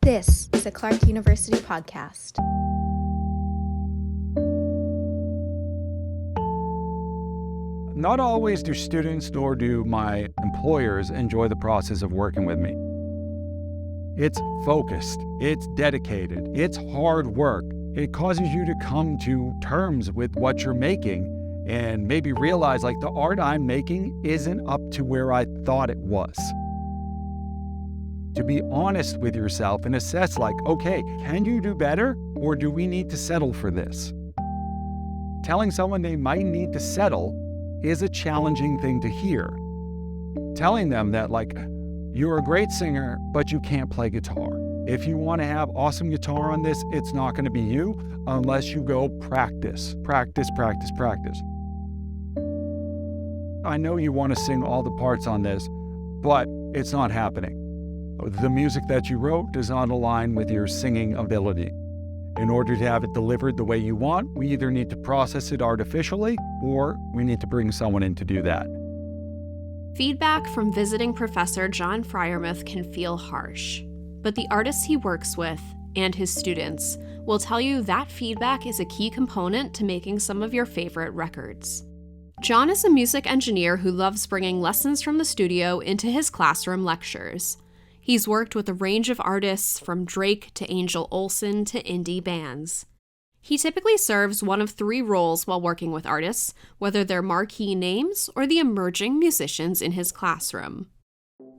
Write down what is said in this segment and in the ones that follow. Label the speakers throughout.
Speaker 1: This is a Clark University podcast.
Speaker 2: Not always do students nor do my employers enjoy the process of working with me. It's focused, it's dedicated, it's hard work. It causes you to come to terms with what you're making and maybe realize like the art I'm making isn't up to where I thought it was. To be honest with yourself and assess like, okay, can you do better or do we need to settle for this? Telling someone they might need to settle is a challenging thing to hear. Telling them that like, you're a great singer, but you can't play guitar. If you want to have awesome guitar on this, it's not going to be you unless you go practice. I know you want to sing all the parts on this, but it's not happening. The music that you wrote does not align with your singing ability. In order to have it delivered the way you want, we either need to process it artificially or we need to bring someone in to do that.
Speaker 3: Feedback from visiting Professor John Freyermuth can feel harsh, but the artists he works with and his students will tell you that feedback is a key component to making some of your favorite records. John is a music engineer who loves bringing lessons from the studio into his classroom lectures. He's worked with a range of artists from Drake to Angel Olsen to indie bands. He typically serves one of three roles while working with artists, whether they're marquee names or the emerging musicians in his classroom.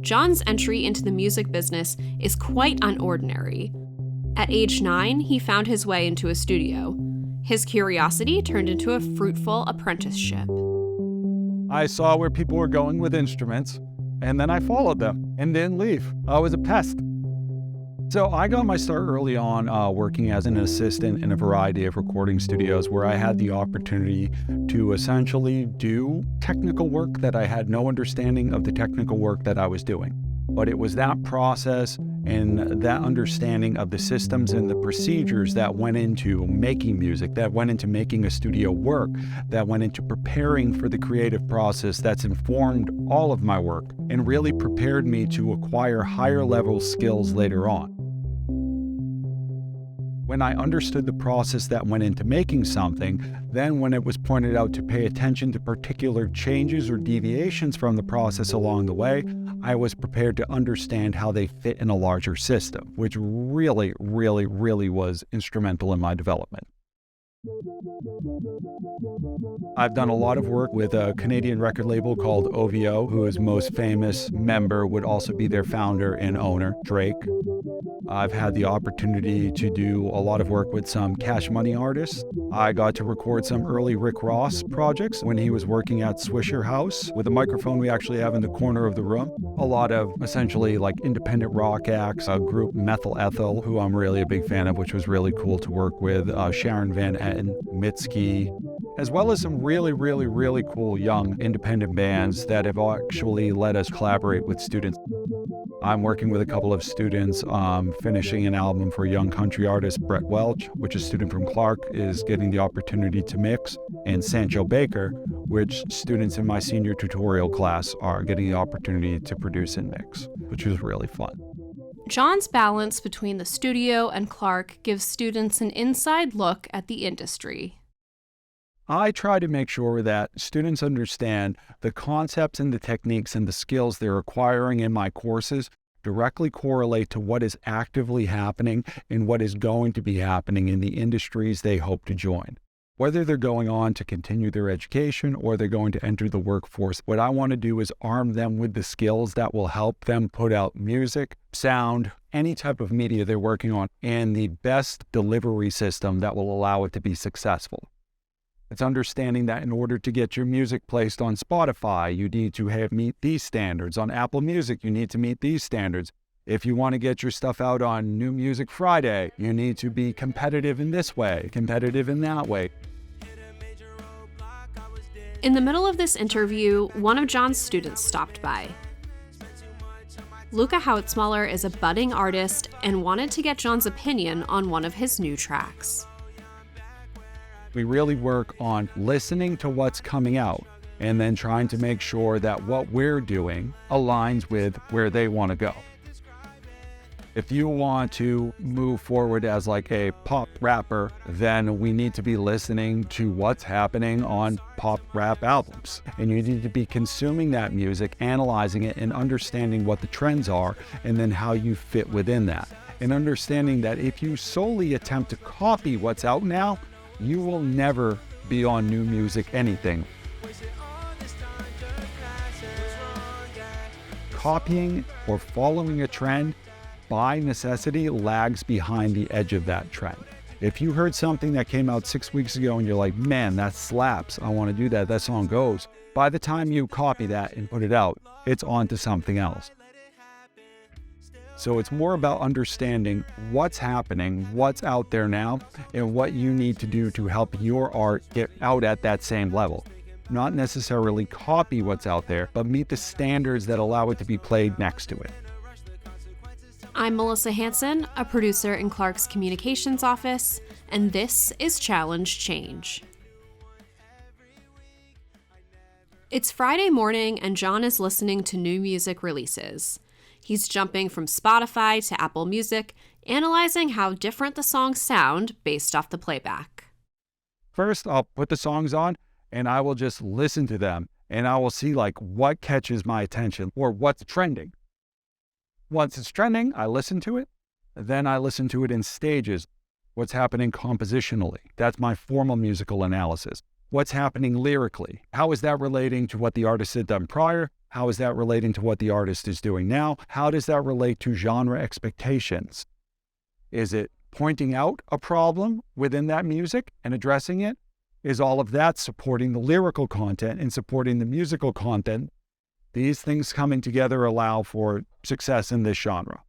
Speaker 3: John's entry into the music business is quite unordinary. At age 9, he found his way into a studio. His curiosity turned into a fruitful apprenticeship.
Speaker 2: I saw where people were going with instruments, and then I followed them and didn't leave. I was a pest. So I got my start early on working as an assistant in a variety of recording studios where I had the opportunity to essentially do technical work that I had no understanding of the technical work that I was doing. But it was that process and that understanding of the systems and the procedures that went into making music, that went into making a studio work, that went into preparing for the creative process that's informed all of my work and really prepared me to acquire higher level skills later on. When I understood the process that went into making something, then when it was pointed out to pay attention to particular changes or deviations from the process along the way, I was prepared to understand how they fit in a larger system, which really was instrumental in my development. I've done a lot of work with a Canadian record label called OVO, whose most famous member would also be their founder and owner, Drake. I've had the opportunity to do a lot of work with some Cash Money artists. I got to record some early Rick Ross projects when he was working at Swisher House with a microphone we actually have in the corner of the room. A lot of essentially like independent rock acts, a group Methyl Ethel, who I'm really a big fan of, which was really cool to work with, Sharon Van Etten, Mitski, as well as some really cool young independent bands that have actually let us collaborate with students. I'm working with a couple of students, finishing an album for young country artist Brett Welch, which is a student from Clark, is getting the opportunity to mix, and Sancho Baker, which students in my senior tutorial class are getting the opportunity to produce and mix, which is really fun.
Speaker 3: John's balance between the studio and Clark gives students an inside look at the industry.
Speaker 2: I try to make sure that students understand the concepts and the techniques and the skills they're acquiring in my courses directly correlate to what is actively happening and what is going to be happening in the industries they hope to join. Whether they're going on to continue their education or they're going to enter the workforce, what I want to do is arm them with the skills that will help them put out music, sound, any type of media they're working on, and the best delivery system that will allow it to be successful. It's understanding that in order to get your music placed on Spotify, you need to meet these standards. On Apple Music, you need to meet these standards. If you want to get your stuff out on New Music Friday, you need to be competitive in this way, competitive in that way.
Speaker 3: In the middle of this interview, one of John's students stopped by. Luca Hautzmuller is a budding artist and wanted to get John's opinion on one of his new tracks.
Speaker 2: We really work on listening to what's coming out and then trying to make sure that what we're doing aligns with where they want to go. If you want to move forward as like a pop rapper, then we need to be listening to what's happening on pop rap albums. And you need to be consuming that music, analyzing it, and understanding what the trends are, and then how you fit within that. And understanding that if you solely attempt to copy what's out now, you will never be on new music anything. Copying or following a trend by necessity lags behind the edge of that trend. If you heard something that came out 6 weeks ago and you're like, man, that slaps, I want to do that, that song goes, by the time you copy that and put it out, it's on to something else. So it's more about understanding what's happening, what's out there now, and what you need to do to help your art get out at that same level. Not necessarily copy what's out there, but meet the standards that allow it to be played next to it.
Speaker 3: I'm Melissa Hanson, a producer in Clark's communications office, and this is Challenge Change. It's Friday morning and John is listening to new music releases. He's jumping from Spotify to Apple Music, analyzing how different the songs sound based off the playback.
Speaker 2: First, I'll put the songs on and I will just listen to them and I will see like what catches my attention or what's trending. Once it's trending, I listen to it. Then I listen to it in stages. What's happening compositionally? That's my formal musical analysis. What's happening lyrically? How is that relating to what the artist had done prior? How is that relating to what the artist is doing now? How does that relate to genre expectations? Is it pointing out a problem within that music and addressing it? Is all of that supporting the lyrical content and supporting the musical content? These things coming together allow for success in this genre.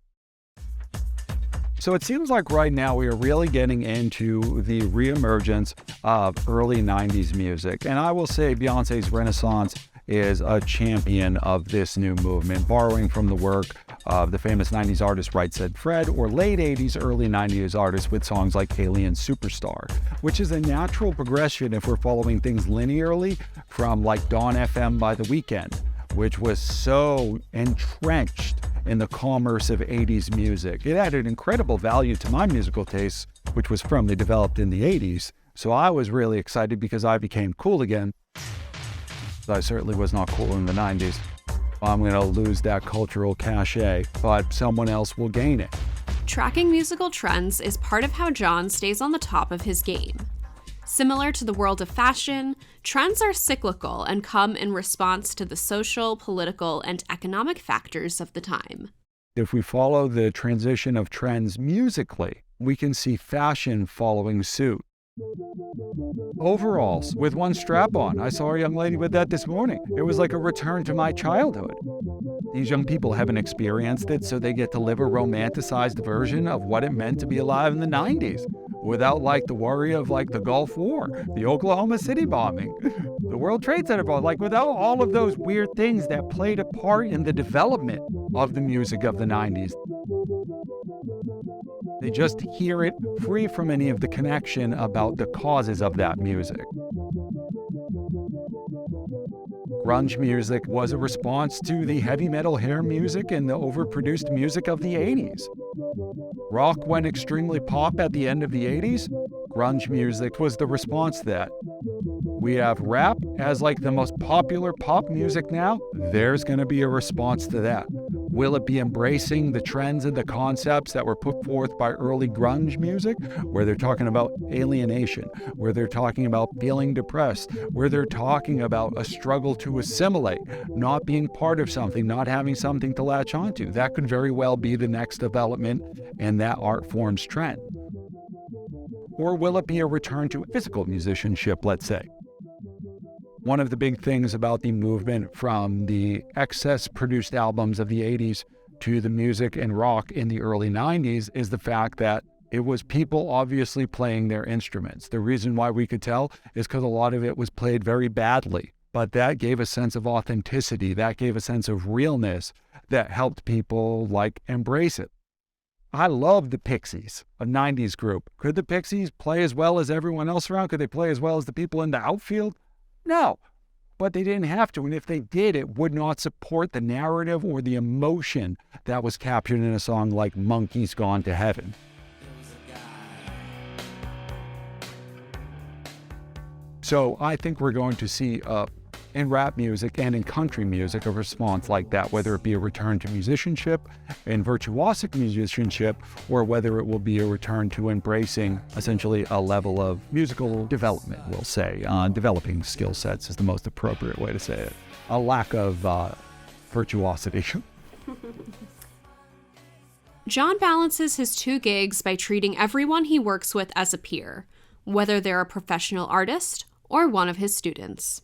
Speaker 2: So it seems like right now we are really getting into the reemergence of early 90s music. And I will say Beyonce's Renaissance is a champion of this new movement, borrowing from the work of the famous 90s artist Right Said Fred, or late 80s, early 90s artists with songs like Alien Superstar, which is a natural progression if we're following things linearly from like Dawn FM by The Weeknd, which was so entrenched in the commerce of 80s music. It added incredible value to my musical taste, which was firmly developed in the 80s. So I was really excited because I became cool again. I certainly was not cool in the 90s. I'm going to lose that cultural cachet, but someone else will gain it.
Speaker 3: Tracking musical trends is part of how John stays on the top of his game. Similar to the world of fashion, trends are cyclical and come in response to the social, political, and economic factors of the time.
Speaker 2: If we follow the transition of trends musically, we can see fashion following suit. Overalls with one strap on. I saw a young lady with that this morning. It was like a return to my childhood. These young people haven't experienced it, so they get to live a romanticized version of what it meant to be alive in the 90s without like the worry of like the Gulf War, the Oklahoma City bombing, the World Trade Center bombing, like without all of those weird things that played a part in the development of the music of the 90s. They just hear it free from any of the connection about the causes of that music. Grunge music was a response to the heavy metal hair music and the overproduced music of the 80s. Rock went extremely pop at the end of the 80s. Grunge music was the response to that. We have rap as like the most popular pop music now. There's going to be a response to that. Will it be embracing the trends and the concepts that were put forth by early grunge music, where they're talking about alienation, where they're talking about feeling depressed, where they're talking about a struggle to assimilate, not being part of something, not having something to latch onto? That could very well be the next development in that art form's trend. Or will it be a return to physical musicianship, let's say? One of the big things about the movement from the excess-produced albums of the 80s to the music and rock in the early 90s is the fact that it was people obviously playing their instruments. The reason why we could tell is because a lot of it was played very badly, but that gave a sense of authenticity, that gave a sense of realness that helped people like embrace it. I love the Pixies, a 90s group. Could the Pixies play as well as everyone else around? Could they play as well as the people in the outfield? No, but they didn't have to. And if they did, it would not support the narrative or the emotion that was captured in a song like Monkey's Gone to Heaven. So I think we're going to see in rap music and in country music a response like that, whether it be a return to musicianship and virtuosic musicianship, or whether it will be a return to embracing essentially a level of musical development, we'll say. Developing skill sets is the most appropriate way to say it. A lack of virtuosity.
Speaker 3: John balances his two gigs by treating everyone he works with as a peer, whether they're a professional artist or one of his students.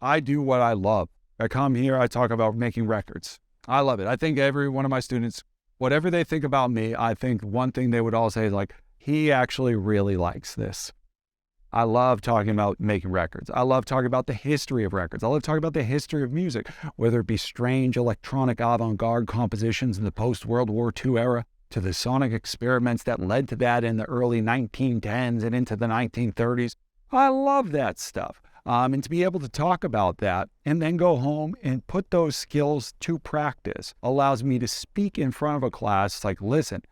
Speaker 2: I do what I love. I come here, I talk about making records. I love it. I think every one of my students, whatever they think about me, I think one thing they would all say is like, he actually really likes this. I love talking about making records. I love talking about the history of records. I love talking about the history of music, whether it be strange electronic avant-garde compositions in the post-World War II era, to the sonic experiments that led to that in the early 1910s and into the 1930s. I love that stuff. And to be able to talk about that and then go home and put those skills to practice allows me to speak in front of a class like, listen,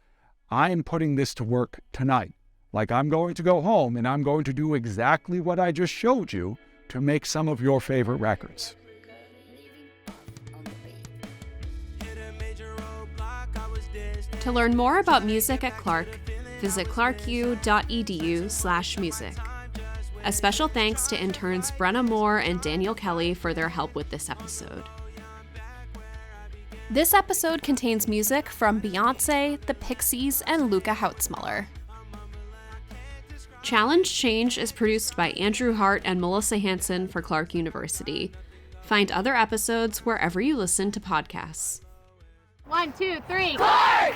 Speaker 2: I'm putting this to work tonight. Like, I'm going to go home and I'm going to do exactly what I just showed you to make some of your favorite records.
Speaker 3: To learn more about music at Clark, visit clarku.edu/music. A special thanks to interns Brenna Moore and Daniel Kelly for their help with this episode.
Speaker 1: This episode contains music from Beyonce, the Pixies, and Luca Hautzmuller.
Speaker 3: Challenge Change is produced by Andrew Hart and Melissa Hansen for Clark University. Find other episodes wherever you listen to podcasts.
Speaker 4: 1, 2, 3, Clark!